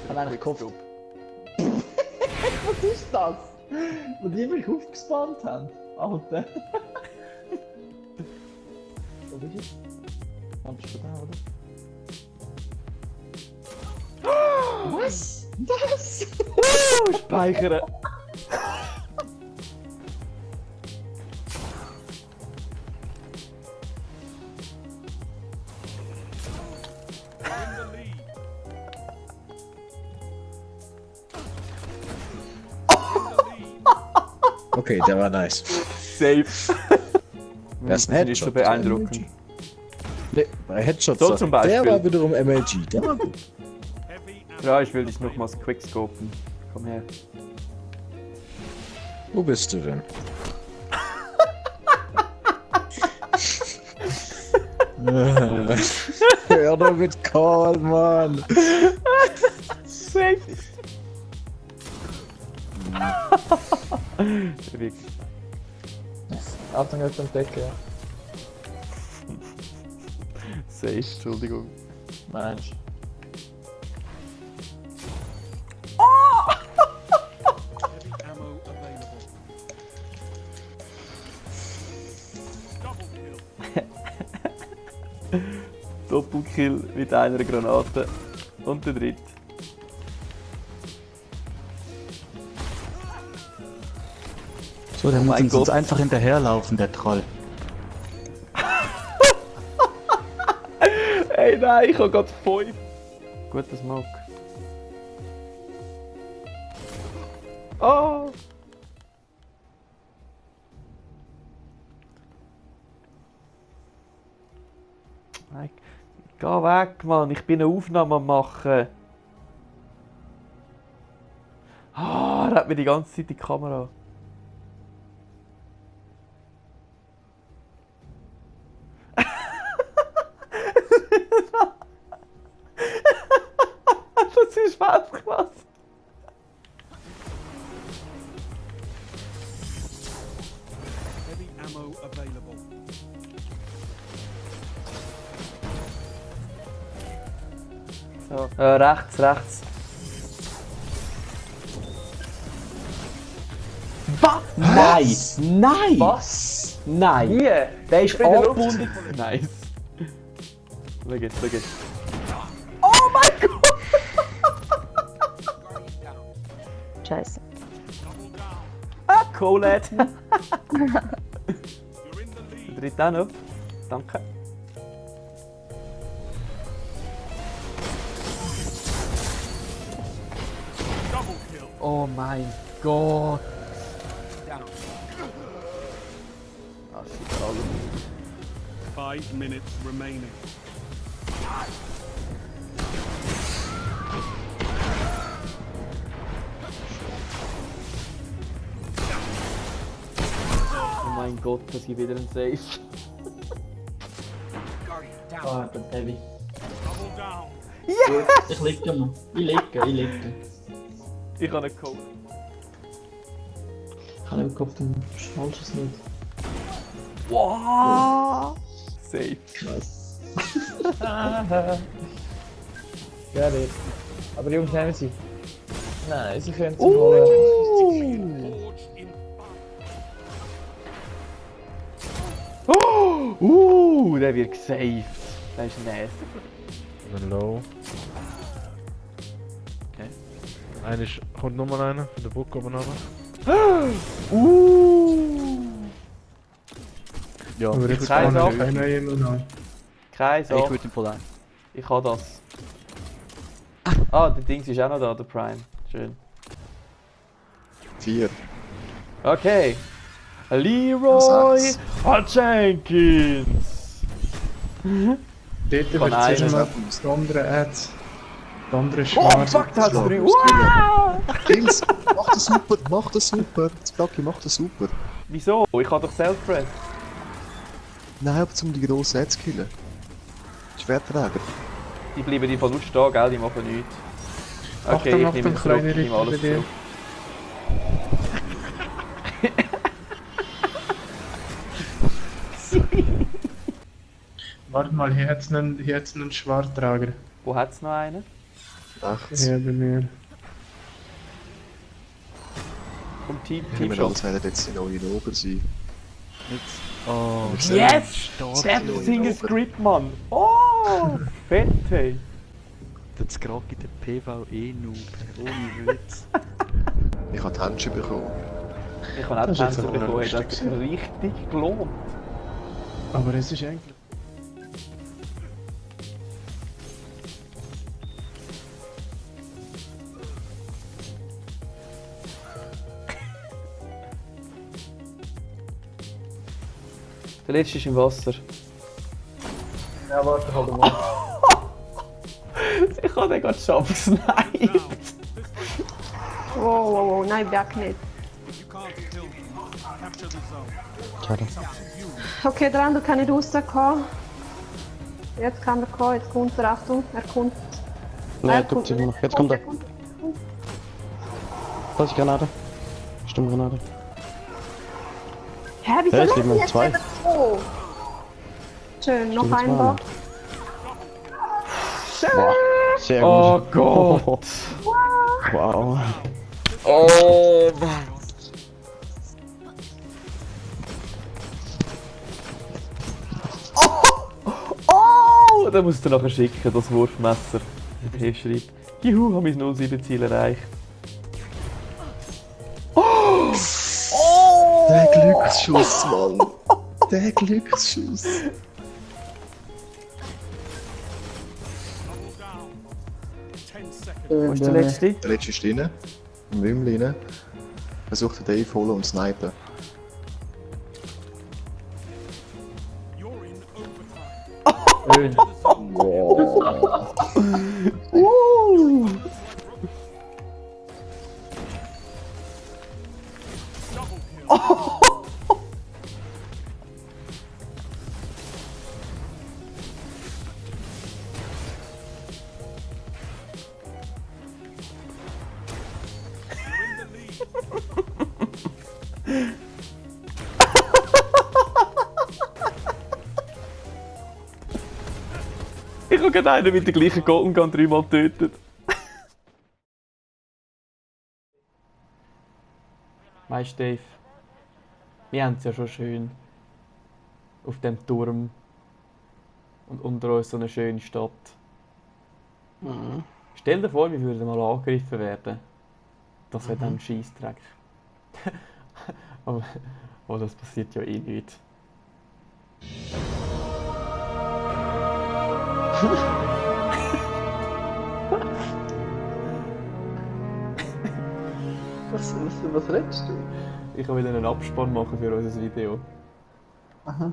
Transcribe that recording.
Ich habe eigentlich gehofft. Was ist das? Wo die mich aufgespannt haben. Alter. Wo bist du? Wo bist du da, oder? Was? Das? Speichern! Okay, der war nice. Safe! Das ist ein Nicht Headshot. so beeindruckend. Nee, bei Headshots. So zum Beispiel. Der war wiederum MLG. Der war gut. Ja, ich will dich nochmals quickscopen. Komm her. Wo bist du denn? Hör doch mit Call, Mann! Safe! Wirklich. Achtung, jetzt entdecken, ja. Safe, Entschuldigung. Mensch. Doppelkill mit einer Granate. Und der dritte. So, der muss mein uns jetzt Gott. einfach hinterherlaufen, der Troll. Ey nein, ich hab grad 5. Guter Smoke. Oh! Nein, geh weg, Mann. Ich bin eine Aufnahme am machen. Ah, er hat mir die ganze Zeit die Kamera. Das ist Weltklasse. Heavy ammo available. So, rechts. Was? Nein! Nein! Was? Nein! Wie? Der ist in der Luft. angebunden. Nice. Schau jetzt. Oh mein Gott! Scheiße. Ah, Colette. You're in the lead. Der dritte auch noch. Danke. Double kill. Oh mein Gott! Ah, shit, alle. 5 minutes remaining. Oh mein Gott, das gibt wieder ein Safe. Ah, ich bin heavy. Double down. Gut, ich liege mal. Ich liege. Ich habe einen Code. Ich habe im Kopf den Schnallschuss nicht. Wow! Safe. Krass. Get it. Aber Jungs, nehmen sie. Nein, sie können sie holen. Forged in Der wird gesaved. Der ist nasty. Ein Low. Okay. Einer kommt nochmal einer von der Brücke oben runter. Ja, Aber ich jetzt Keine kann Sache. ich keiner jemand an. Keine ich Sache. würde ihn voll ein. Ich habe das. Ah, der Dings ist auch noch da, der Prime. Schön. 4. Okay. Leroy Sechs. Jenkins. Dort Von wird einem. zuerst mal das andere Ads. Das andere Oh, Schwarz. fuck, da hat's Ja. drei. Wow! Dings, mach das super. Das Blackie macht das super. Wieso? Ich habe doch Self-Press. Nein, aber zum die grossen Ads killen. Schwerträger. Die bleiben die Fall stehen, gell? Die machen nichts. Okay, Achtung, ich Achtung, nehme es zurück, kleine ich nehme alles Ritter bei dir. zurück. Warte mal, hier hat's einen Schwartrager. Wo hat es noch einen? Rechts. Ja, bei mir. Vom Team Wir Shot. alles werden jetzt die neuen oben sein. Oh, Yes! Champions Single Script, Mann! Oh! Fett, hey! jetzt gerade in der PvE-Noob. Ohne Witz. Ich habe die Handschuhe bekommen. Ich habe auch Das ist Tänzer jetzt aber bekommen, das lustig hat sich richtig gelohnt. Aber es ist eigentlich... Der letzte ist im Wasser. Ja, warte, halt mal. Ich habe den gerade gesniped. Wow, wow, wow, nein, Berg nicht. You can't kill them. Capture the zone. Schade. It's up to you. Okay, der andere kann nicht rauskommen. Jetzt kann er kommen, jetzt kommt er, Achtung, er kommt. Nein, er tut sich noch. Jetzt kommt er. Was ist Granate? Stimmt, Granate. Hä, wieso Ja, jetzt lässt liegen wir jetzt zwei. wieder so? Schön, noch Stimmt, ein zwei. Bock. Boah, sehr Oh gut. Gott! Wow. Oh Mann! Oh! Den musst du nachher schicken, das Wurfmesser. Der schreibt: Juhu, habe mein 07-Ziel erreicht. Der Glücksschuss, Mann! Der Glücksschuss! Double down. 10 seconds. Wo ist der letzte? Der letzte ist drin. Im Wümmel rein. Versucht den Dave holen und snipen. You're in overtime. Schön. Double kill. You're in the lead. Ich habe gerade einen mit der gleichen Golden Gun 3-mal getötet. Weißt du, Dave, wir haben es ja schon schön auf dem Turm und unter uns so eine schöne Stadt. Stell dir vor, wir würden mal angegriffen werden. Das wäre dann ein Scheissdreck. aber das passiert ja eh nicht. Was redest du? Ich will einen Abspann machen für unser Video. Aha.